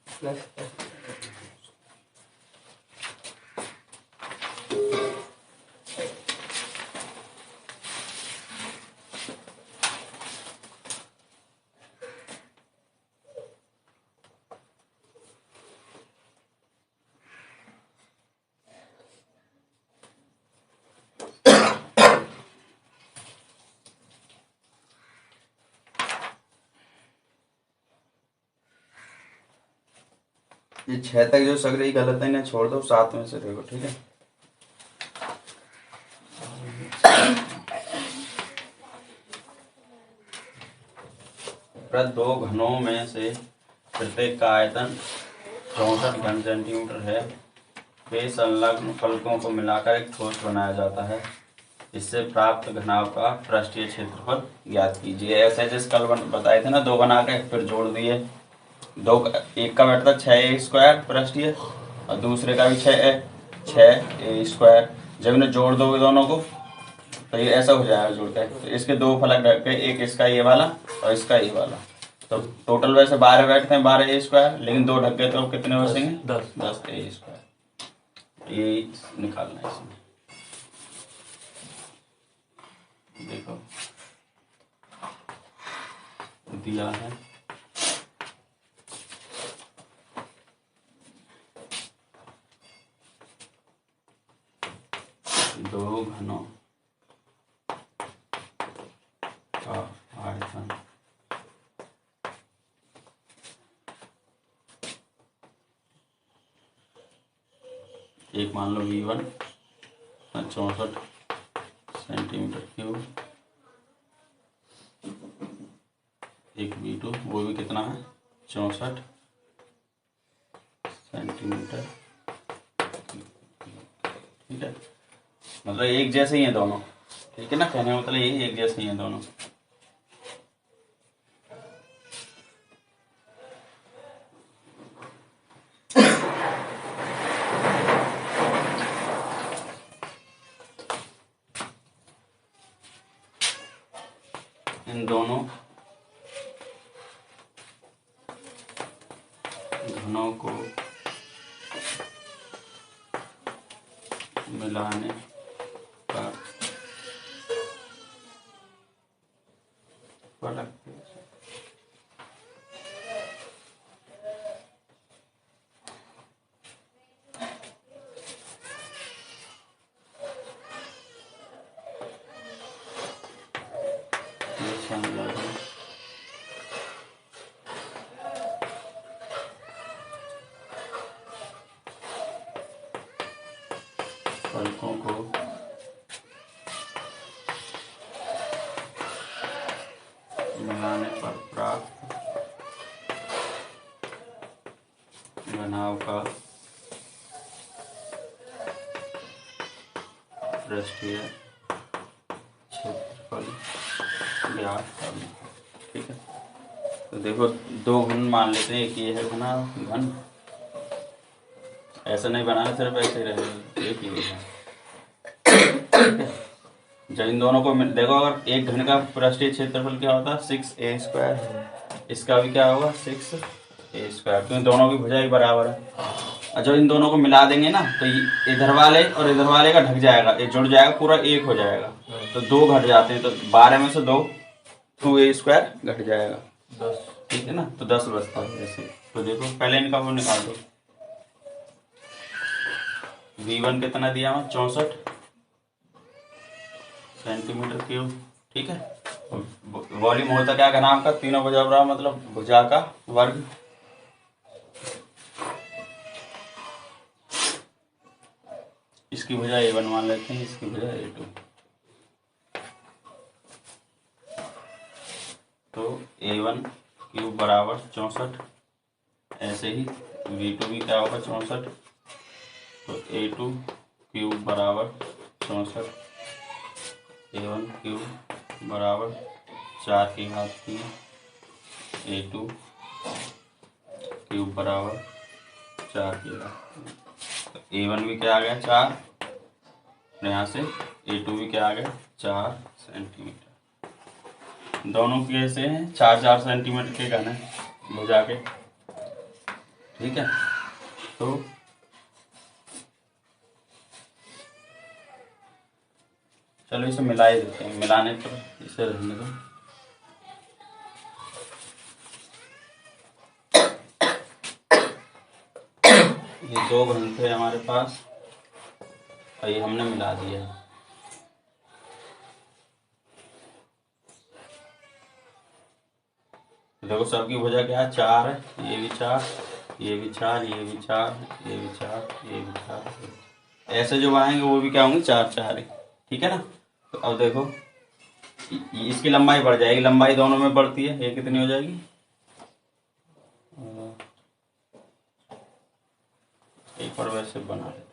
Plus ये 6 तक जो सगरे गलत है इन्हें छोड़ दो, 7 में से देखो, ठीक है। दो घनों में से प्रत्येक का आयतन 64 घन सेंटीमीटर है। वे संलग्न फलकों को मिलाकर एक ठोस बनाया जाता है। इससे प्राप्त घनाभ का पृष्ठीय क्षेत्रफल ज्ञात कीजिए। ऐसे जैसे कल बताए थे ना, 2 बना के फिर जोड़ दिए। दो, एक का बैठता 6a² पृष्ठीय और दूसरे का भी 6a²। जब इन्हें जोड़ दोगे दोनों को तो ये ऐसा हो जाएगा जोड़ के। तो इसके 2 फलक ढक के, एक इसका ये वाला और इसका ये वाला। तो टोटल वैसे 12 बैठते हैं, 12a², लेकिन 2 ढक गए तो कितने बचेंगे? 10a²। ये निकालना है इसमें। देखो दिया है 2 घनों का आयतन एक मान लो V1 64 सेंटीमीटर क्यूब, एक V2 वो भी कितना है 64 सेंटीमीटर, ठीक है। मतलब एक जैसे ही हैं दोनों, ठीक है ना, कहने का मतलब यही एक जैसे ही हैं दोनों। इन दोनों घनों को मिलाने का फलक फलकों को मिलाने पर प्राप्त घनाभ का पृष्ठीय क्षेत्रफल ज्ञात करना, ठीक है। तो देखो 2 घन मान लेते हैं, एक ये है घन, ऐसा नहीं बनाना, सिर्फ ऐसे ही रहेगा, एक ही है, ठीक है। जब इन दोनों को देखो, अगर एक घन का पृष्ठीय क्षेत्रफल क्या होता है 6a², इसका भी क्या होगा 6a², क्योंकि दोनों की भुजा ही बराबर है। और जब इन दोनों को मिला देंगे ना तो इधर वाले और इधर वाले का ढक जाएगा, ये जुड़ जाएगा, पूरा एक हो जाएगा। तो 2 घट जाते हैं, तो 12 में से 2a² घट जाएगा 10, ठीक है ना। तो 10 बचता है ऐसे। तो देखो पहले इनका वो निकाल दो। V1 कितना दिया मैं 64 सेंटीमीटर क्यूब, ठीक है। वॉल्यूम होता क्या घनाभ का, तीनों भुजा बराबर, मतलब भुजा का वर्ग। इसकी भुजा A1 मान लेते हैं, इसकी भुजा A2। तो A1 क्यूब बराबर 64, ऐसे ही V2 भी क्या होगा 64, तो A2 क्यूब बराबर 64, A1 क्यूब बराबर 4 की घात 3, A2 क्यूब बराबर 4 की घात। तो A1 भी क्या आ गया 4, यहाँ से A2 भी क्या आ गया 4 सेंटीमीटर। दोनों के से 4-4 सेंटीमीटर के घन है भुजा के। ठीक है, तो चलो इसे मिला ही देते हैं। मिलाने पर इसे रहने दो। ये 2 घन थे हमारे पास और ये हमने मिला दिया है। देखो सबकी भुजा क्या है, 4 है। ये भी 4, ये भी 4, ये भी 4, ये भी 4, ये भी 4। ऐसे जो बनाएंगे वो भी क्या होंगे, 4-4 ही। ठीक है ना। तो अब देखो इसकी लंबाई बढ़ जाएगी। लंबाई दोनों में बढ़ती है। ये कितनी हो जाएगी, एक बार वैसे बना लेते।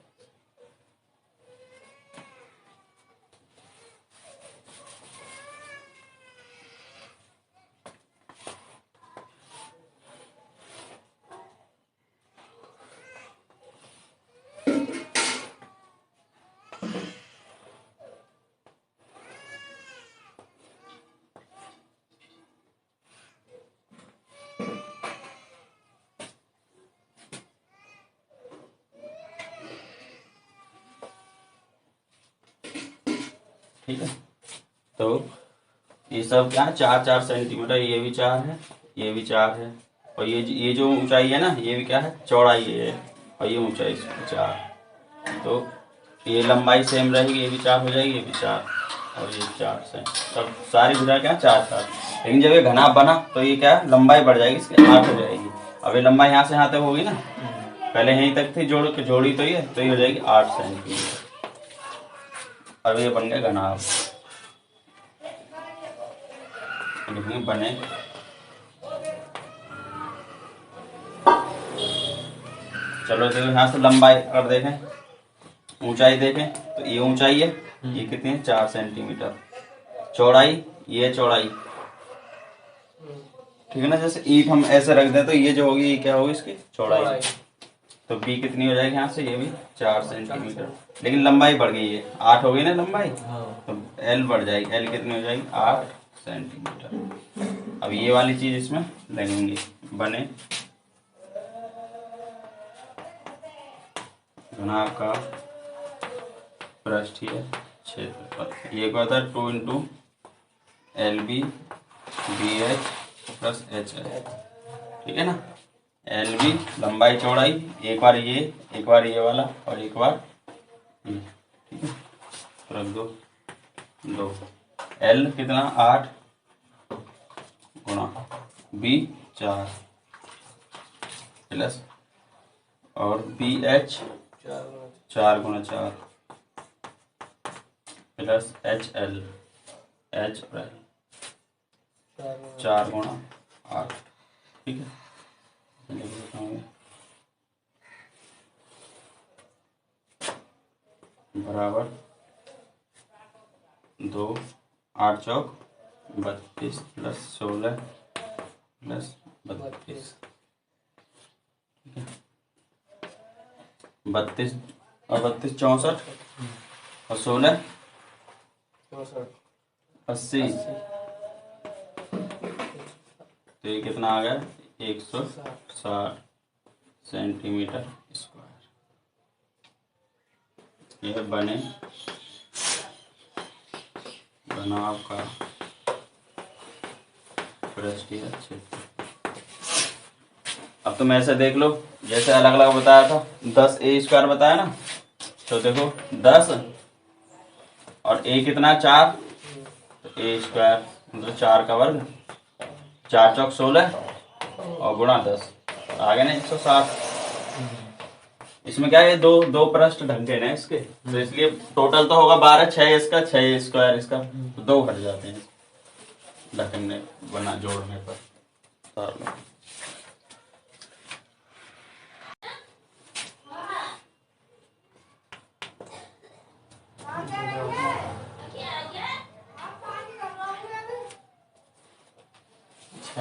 ठीक है, तो ये सब क्या है, 4-4 सेंटीमीटर। ये भी 4 है, ये भी 4 है, और ये जो ऊंचाई है ना, ये भी क्या है, चौड़ाई है, और ये ऊंचाई 4। तो ये लंबाई सेम रहेगी। ये भी 4 हो जाएगी, ये भी 4, और ये 4 से सब सारी भुजा क्या 4-4। लेकिन जब ये घना बना तो ये क्या है, लंबाई बढ़ जाएगी, इसकी 8 हो जाएगी। अब ये लंबाई यहाँ से यहाँ तक होगी ना, पहले यहीं तक थी, जोड़ी तो ये हो जाएगी 8 सेंटीमीटर। अब ये बन गया घनाभ। बने चलो देखो यहाँ से लंबाई अगर देखें, ऊंचाई देखें तो ये ऊंचाई है, ये कितनी है, 4 सेंटीमीटर। चौड़ाई, ये चौड़ाई। ठीक है ना। जैसे ईंट हम ऐसे रख दें तो ये जो होगी, ये क्या होगी, इसकी चौड़ाई। तो बी कितनी हो जाएगी यहाँ से, ये भी 4 सेंटीमीटर। लेकिन लंबाई बढ़ गई है, 8 हो गई ना लंबाई। तो एल बढ़ जाएगी। एल कितनी हो जाएगी, 8 सेंटीमीटर। अब ये वाली चीज इसमें लगेंगे। बने घनाभ का पृष्ठीय क्षेत्रफल। ये क्या होता है, 2 into LB BH plus HH। ठीक है ना। LB लंबाई चौड़ाई, एक बार ये वाला और एक बार ये। ठीक है, रख दो 2। L कितना, 8 गुणा B 4 प्लस, और BH 4 गुणा 4 प्लस HL 4 गुणा 8। ठीक है, बराबर 2, 8 चौक 32 प्लस 16 प्लस 32। 32 और 32 64, और 16 80। तो ये कितना आ गया, 160 सेंटीमीटर स्क्वायर। यह बने घनाभ का पृष्ठीय क्षेत्र। अब तुम ऐसे देख लो, जैसे अलग अलग बताया था, 10a² बताया ना। तो देखो 10 और a कितना, 4, तो a² मतलब 4 का वर्ग, 4 चौक 16 और गुणा 10, आ गया ना 160। इसमें क्या है, दो पृष्ठ ढंगे ना इसके, तो इसलिए टोटल तो होगा 12, 6 इसका, 6 स्क्वायर इसका, तो 2 घट जाते हैं ढकने बना जोड़ने पर।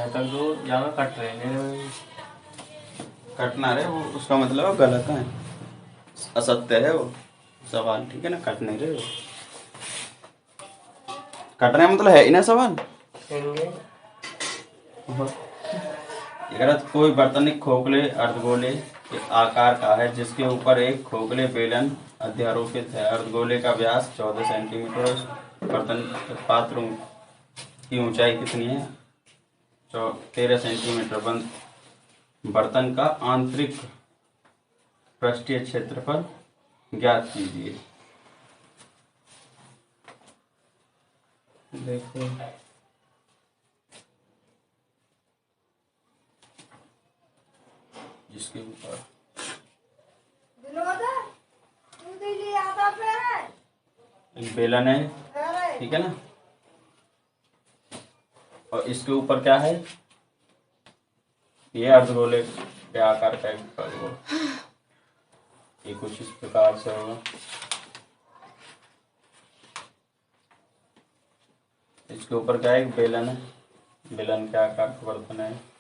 तक दो ज्यादा कट रहे हैं, कटना रहे वो उसका मतलब गलत है, असत्य है वो सवाल। ठीक है ना, कट नहीं रहे, कटने मतलब है ही ना सवाल। देखेंगे। अगर कोई बर्तन एक खोखले अर्धगोले के आकार का है जिसके ऊपर एक खोखले बेलन अध्यारोपित है। अर्धगोले का व्यास 14 सेंटीमीटर। बर्तन पात्र की ऊंचाई कितनी है? 13 सेंटीमीटर। बर्तन का आंतरिक पृष्ठीय क्षेत्रफल ज्ञात कीजिए। देखो जिसके ऊपर एक बेलन है, ठीक है ना, और इसके ऊपर क्या है? ये अर्धगोले के आकार का एक अर्धगोल। ये कुछ इस प्रकार से होगा। इसके ऊपर क्या है? एक बेलन है, बेलन के आकार का बर्तन है।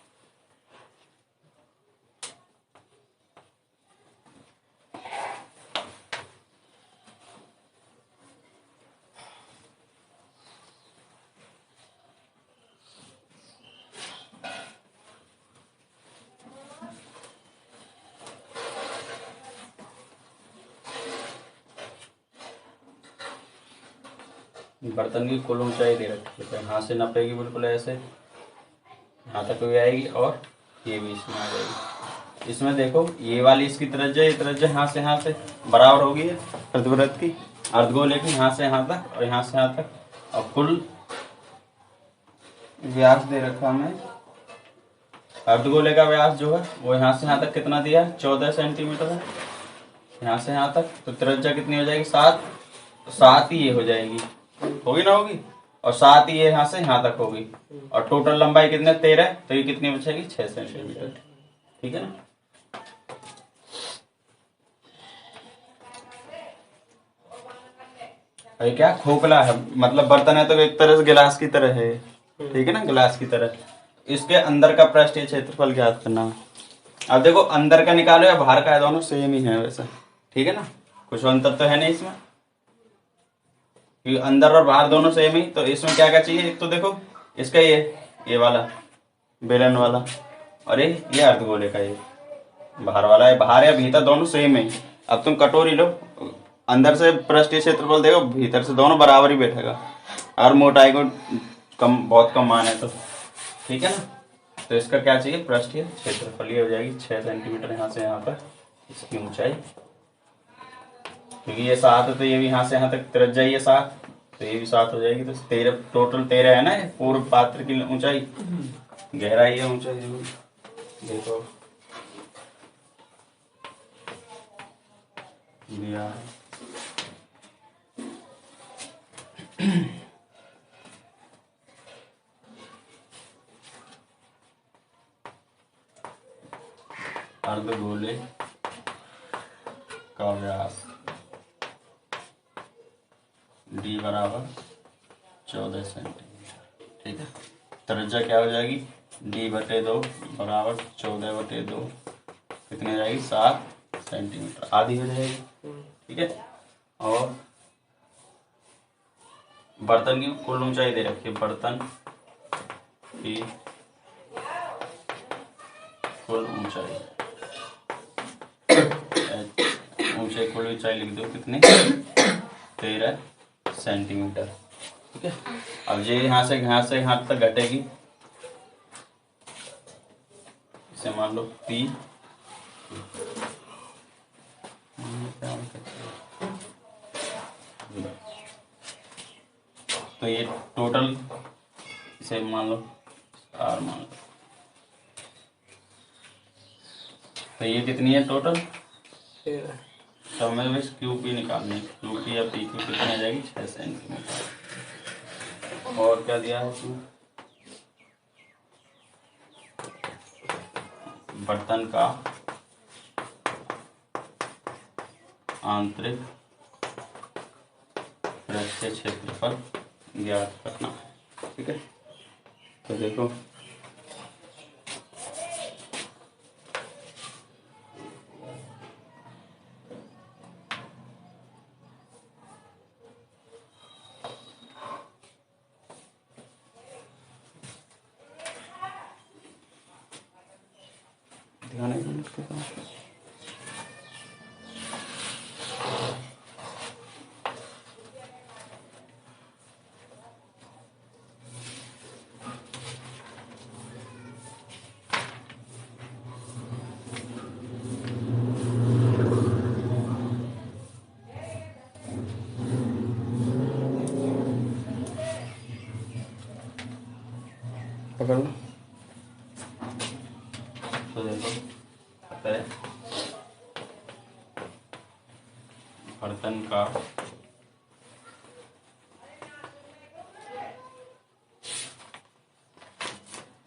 बर्तन की कुल ऊंचाई दे रखी है, तो यहाँ से नापेगी बिल्कुल ऐसे, यहाँ तक भी आएगी और ये भी इसमें आ जाएगी। इसमें देखो ये वाली इसकी त्रिज्या, ये त्रिज्या यहाँ से बराबर होगी अर्धवृत्त की, अर्धगोले की, यहाँ से यहाँ तक और यहाँ से यहाँ तक। और कुल व्यास दे रखा हमें, अर्धगोले का व्यास जो है वो यहाँ से यहाँ तक कितना दिया? 14 सेंटीमीटर है। यहाँ से यहाँ तक तो त्रिज्या कितनी हो जाएगी? 7। तो 7 ही ये हो जाएगी, होगी ना होगी, और 7 ही ये यहाँ से यहाँ तक होगी। और टोटल लंबाई कितने? 13। तो ये कितनी बचेगी? 6 सेंटीमीटर, ठीक है ना। ये क्या खोखला है, मतलब बर्तन है तो एक तरह से गिलास की तरह है, ठीक है ना, गिलास की तरह। इसके अंदर का पृष्ठीय क्षेत्रफल ज्ञात करना है। अब देखो अंदर का निकालो या बाहर का है, दोनों सेम ही है वैसा, ठीक है ना, कुछ अंतर तो है नहीं इसमें, क्योंकि अंदर और बाहर दोनों सेम ही। तो इसमें क्या क्या चाहिए? एक तो देखो इसका ये वाला बेलन वाला, और ये अर्धगोले का ये बाहर वाला है। बाहर या भीतर दोनों सेम है। अब तुम कटोरी लो, अंदर से पृष्ठीय क्षेत्रफल देखो, भीतर से दोनों बराबर ही बैठेगा, और मोटाई को बहुत कम मान है तो, ठीक है ना। तो इसका क्या चाहिए? पृष्ठीय क्षेत्रफल। ये हो जाएगी 6 सेंटीमीटर यहाँ से यहाँ पर इसकी ऊंचाई, क्योंकि ये 7 है तो ये भी यहाँ से यहाँ तक त्रिज्या ये 7, तो ये भी 7 हो जाएगी। तो 13, टोटल 13 है ना पूर्व पात्र की ऊंचाई, गहराई है ऊंचाई। देखो दिया है। अर्धगोले का व्यास d बराबर 14 सेंटीमीटर, ठीक है। त्रिज्या क्या हो जाएगी? d/2 बराबर 14/2, कितनी हो जाएगी? 7 सेंटीमीटर, आधी हो जाएगी, ठीक है। और बर्तन की कुल ऊंचाई दे रखी है, बर्तन की कुल ऊंचाई, कुल ऊंचाई लिख दो कितनी? 13 सेंटीमीटर, ठीक है। अब ये यहाँ से यहाँ तक घटेगी, इसे मान लो P, तो ये टोटल इसे मान लो R मान लो, तो ये कितनी है टोटल? तो हमें बस QP निकालनी है, QP या PQ कितनी आ जाएगी? 6 सेंटीमीटर। और क्या दिया है इसमें? बर्तन का आंतरिक पृष्ठीय क्षेत्रफल ज्ञात करना है, ठीक है। तो देखो दिखाने की इसके साथ। पकड़ लो तो देखो है बर्तन का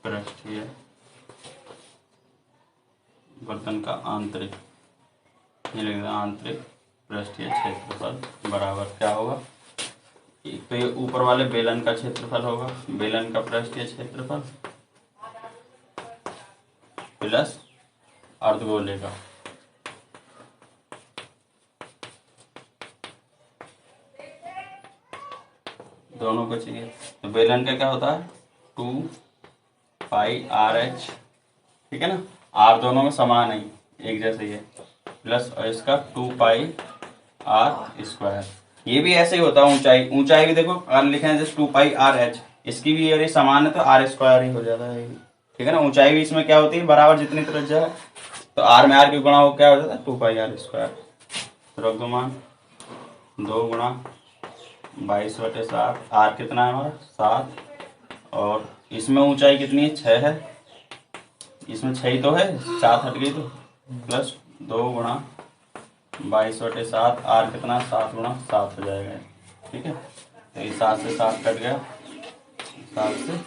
पृष्ठीय बर्तन का आंतरिक, ये लिख देना आंतरिक पृष्ठीय क्षेत्रफल बराबर क्या होगा, एक तो ये ऊपर वाले बेलन का क्षेत्रफल होगा, बेलन का पृष्ठीय क्षेत्रफल प्लस अर्धगोले का दोनों को चाहिए। तो बेलन का क्या होता है 2πRh, ठीक है ना, आर दोनों में समान है एक जैसे ही है, प्लस और इसका 2πr²। ये भी ऐसे ही होता है, ऊंचाई ऊंचाई भी देखो लिखे हैं जैसे 2πRh, इसकी भी यदि समान है तो r² ही हो जाता है, ठीक है ना। ऊंचाई भी इसमें क्या होती है बराबर जितनी त्रिज्या है, तो r में r की गुणा हो क्या हो जाता है 2πr²। तो रख दो मान 2 गुणा 22/7, r कितना है हमारा 7, और इसमें ऊंचाई कितनी है 6 है, इसमें 6 ही तो है, 7 हट गई तो प्लस 2 गुणा 22/7, r कितना 7 गुणा 7 हो जाएगा, ठीक है। तो ये 7 से 7 कट गया, 7 से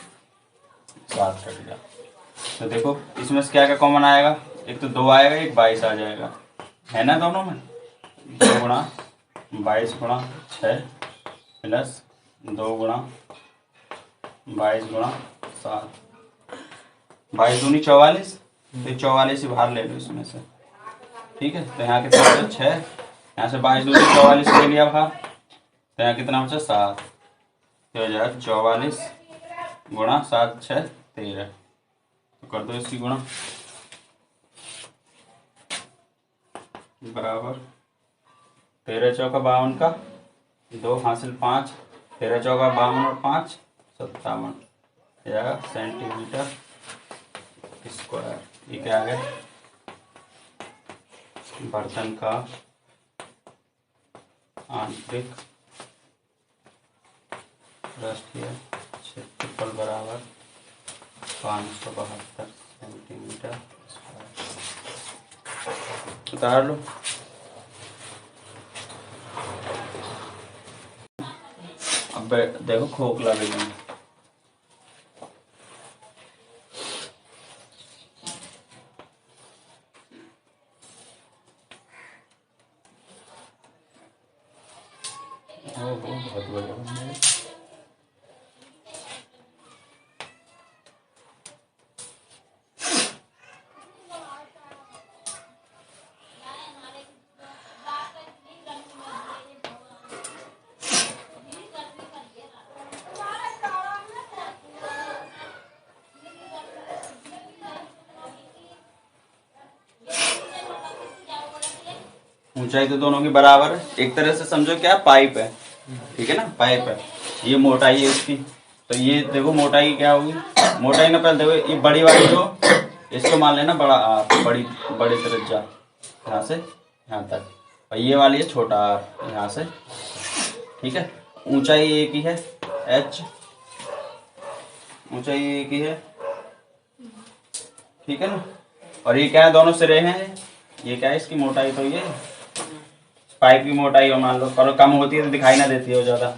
7 कट गया। तो देखो इसमें से क्या क्या कॉमन आएगा, एक तो 2 आएगा, एक 22 आ जाएगा, है ना दोनों में। 2 गुणा 22 गुणा 6 प्लस 2 गुणा 22 गुणा 7, 22 दूनी 44, तो 44 ही बाहर ले लो इसमें से, ठीक है। तो यहाँ कितना बचा 6, यहाँ से 22 दूनी 44 ले लिया बाहर, तो यहाँ कितना बचा 7, तो हो जाएगा 44 गुणा 7 6 13, तो कर दो इसकी गुणा बराबर 13 चौका 52 का 2 हासिल 5, 13 चौका 52 और 5 57 जाएगा सेंटीमीटर स्क्वायर। ये क्या है बर्तन का आंतरिक पृष्ठीय क्षेत्रफल बराबर 572 सेंटीमीटर स्क्वायर। उतार लो। अब देखो खोखला बेलन, बहुत बढ़िया बन गया। ऊंचाई तो दोनों की बराबर है, एक तरह से समझो क्या पाइप है, ठीक है ना, पाइप है, ये मोटाई है इसकी, तो ये देखो मोटाई क्या होगी, मोटाई ना पहले देखो ये बड़ी वाली जो इसको मान लेना बड़ा आर, बड़ी त्रिज्या यहाँ से यहाँ तक, और ये वाली है छोटा आर यहाँ से, ठीक है। ऊंचाई एक ही है h, ऊंचाई एक ही है, ठीक है ना। और ये क्या है दोनों सिरे हैं, ये क्या है इसकी मोटाई, तो ये पाइप की मोटाई हो मान लो, पर कम होती है तो दिखाई ना देती है ज्यादा,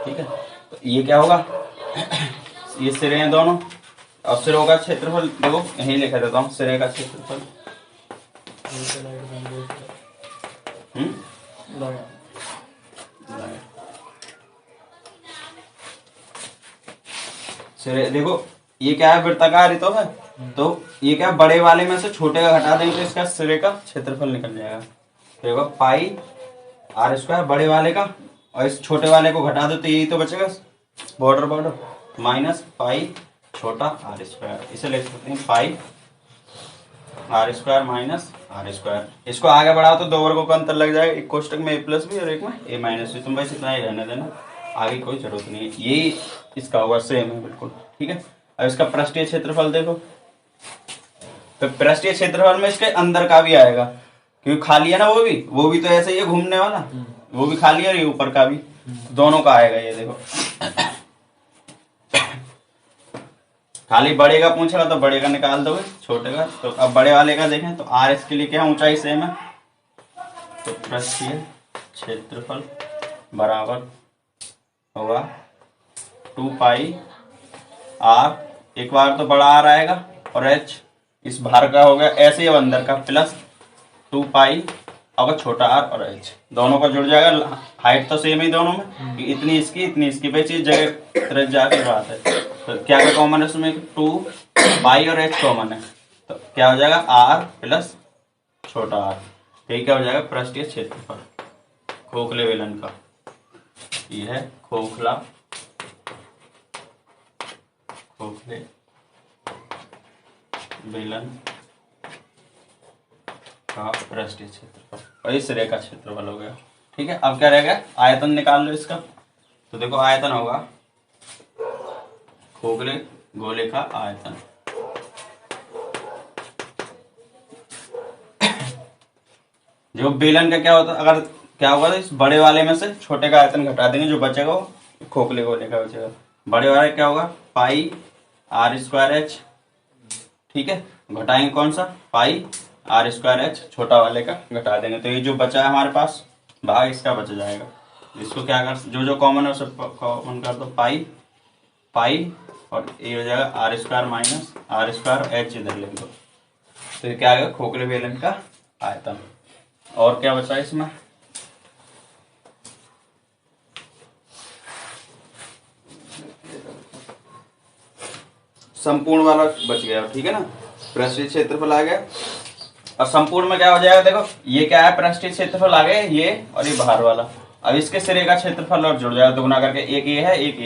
ठीक है। तो ये क्या होगा ये सिरे हैं दोनों, और सिरों का क्षेत्रफल देखो यही लिखा देता हूँ, सिरे का क्षेत्रफल सिरे देखो ये क्या है वृत्ताकार ही तो है, तो ये क्या बड़े वाले में से छोटे का घटा देंगे तो इसका सिरे का क्षेत्रफल निकल जाएगा, तो होगा πr² बड़े वाले का, और इस छोटे वाले को घटा दो तो यही तो बचेगा बॉर्डर माइनस πr²। छोटा आर स्क्वायर। इसे लिख सकते हैं pi r square minus are square. इसको आगे बढ़ाओ तो दो वर्गों का अंतर लग जाएगा, एक कोष्टक में ए प्लस भी और एक में ए माइनस भी। तुम बस इतना ही रहने देना, आगे कोई जरूरत नहीं है। ये इसका होगा सेम है बिल्कुल, ठीक है। अब इसका पृष्ठीय क्षेत्रफल देखो, तो पृष्ठीय क्षेत्रफल में इसके अंदर का भी आएगा, क्योंकि खाली है ना वो भी तो ऐसे ही है घूमने वाला, वो भी खाली है और ये ऊपर का भी, दोनों का आएगा। ये देखो खाली बड़े का पूछेगा तो बड़े का निकाल दोगे, छोटे का तो अब बड़े वाले का देखें तो आर इसके लिए क्या ऊंचाई सेम है, तो पृष्ठीय क्षेत्रफल बराबर होगा 2 पाई आर, एक बार तो बड़ा आर आएगा और एच इस बाहर का हो गया ऐसे ही अंदर का, प्लस 2 पाई अब छोटा आर और एच दोनों का जुड़ जाएगा। हाइट तो सेम ही दोनों में, इतनी इसकी पे चीज जगह त्रिज्या की बात है। तो क्या क्या कॉमन है उसमें, 2 पाई और एच कॉमन है, तो क्या हो जाएगा आर प्लस छोटा आर। ये क्या हो जाएगा पृष्ठीय क्षेत्रफल खोखले बेलन का। ये है खोखले बेलन का पृष्ठीय क्षेत्रफल और इस सिरे का क्षेत्रफल हो गया, ठीक है। अब क्या रह गया, आयतन निकाल लो इसका। तो देखो आयतन होगा खोखले गोले का आयतन, जो बेलन का क्या होता है, अगर क्या होगा तो इस बड़े वाले में से छोटे का आयतन घटा देंगे, जो बचेगा वो खोखले गोले का बचेगा। बड़े वाले क्या होगा पाई आर स्क्वायर एच, ठीक है, घटाएंगे कौन सा पाई आर स्क्वायर एच, छोटा वाले का घटा देंगे, तो ये जो बचा है हमारे पास भाग इसका बच जाएगा। इसको क्या कर, जो कॉमन है उसे कॉमन कर दो, पाई और ये हो जाएगा R square minus are square H इधर लिख दो। तो ये क्या आएगा खोखले बेलन का आयतन। और क्या बचा इसमें, संपूर्ण वाला बच गया, ठीक है ना, पृष्ठीय क्षेत्रफल आ गया। और संपूर्ण में क्या हो जाएगा, देखो ये क्या है पृष्ठीय क्षेत्रफल आ गए ये और ये बाहर वाला, अब इसके सिरे का क्षेत्रफल और जुड़ जाएगा दुगुना करके, एक ये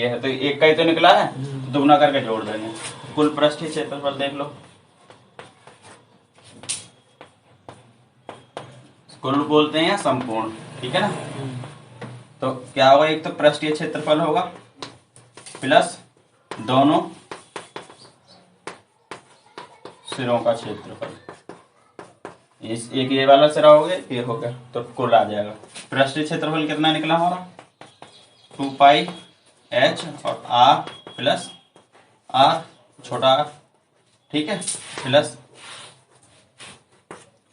है तो एक का ही तो निकला है, तो दुगुना करके जोड़ देंगे। कुल पृष्ठीय क्षेत्रफल देख लो, कुल बोलते हैं संपूर्ण, ठीक है ना। तो क्या होगा, एक तो पृष्ठीय क्षेत्रफल होगा प्लस दोनों सिरों का क्षेत्रफल, इस एक ये वाला सिरा हो गया ये हो गया, तो कुल आ जाएगा। पृष्ठीय क्षेत्रफल कितना निकला हमारा 2 पाई एच और आर प्लस आर छोटा आर, ठीक है, प्लस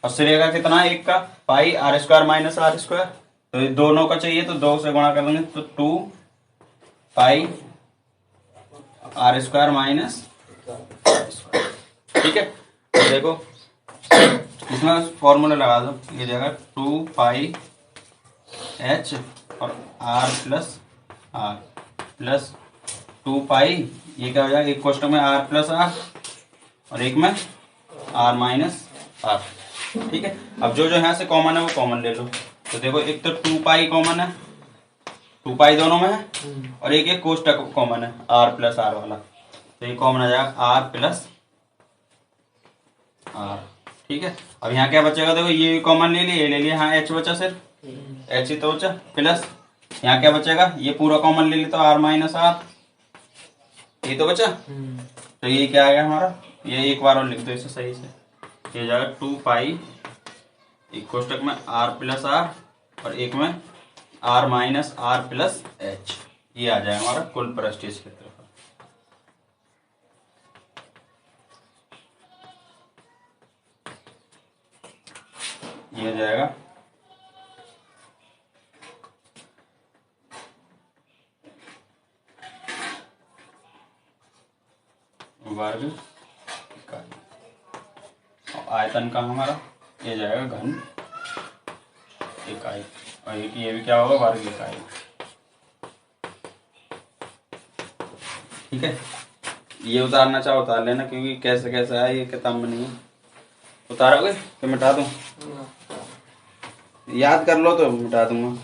और सिरे का कितना एक का pi r square minus are square, तो ये दोनों का चाहिए तो 2 से गुणा कर देंगे, तो 2 pi r square minus are square, ठीक है। तो देखो इसमें फॉर्मूला लगा दो, ये जाएगा 2 पाई एच और आर प्लस आर प्लस 2 पाई, ये क्या हो जाएगा एक क्वेश्चन में आर प्लस आर और एक में आर माइनस आर, ठीक है। अब जो यहाँ से कॉमन है वो कॉमन ले लो, तो देखो एक तो 2 पाई कॉमन है, 2 पाई दोनों में है और एक कोष्टक कॉमन है आर प्लस आर वाला, तो ये कॉमन आ जाएगा आर प्लस आर, ठीक है। अब यहाँ क्या बचेगा, देखो ये कॉमन ले लिया, हाँ एच बचा, सिर्फ एच ही तो बचा, प्लस यहाँ क्या बचेगा, ये पूरा कॉमन ले लिया तो आर माइनस आर, ये तो बचा, तो ये क्या आ गया हमारा, ये एक बार और लिख दो इसे सही से, ये जाएगा 2 पाई एक कोष्टक में आर प्लस आर और एक में R minus R plus H, ये आ जाएगा हमारा कुल पृष्ठीय क्षेत्रफल। ये जाएगा वर्ग इकाई, आयतन का हमारा ये जाएगा घन इकाई, और एक ये भी क्या होगा वर्ग इकाई, ठीक है। ये उतारना चाहो उतार लेना, क्योंकि कैसे कैसे आया ये किताब में नहीं है। उतारोगे कि मिटा दूं, याद कर लो तो मिटा दूंगा।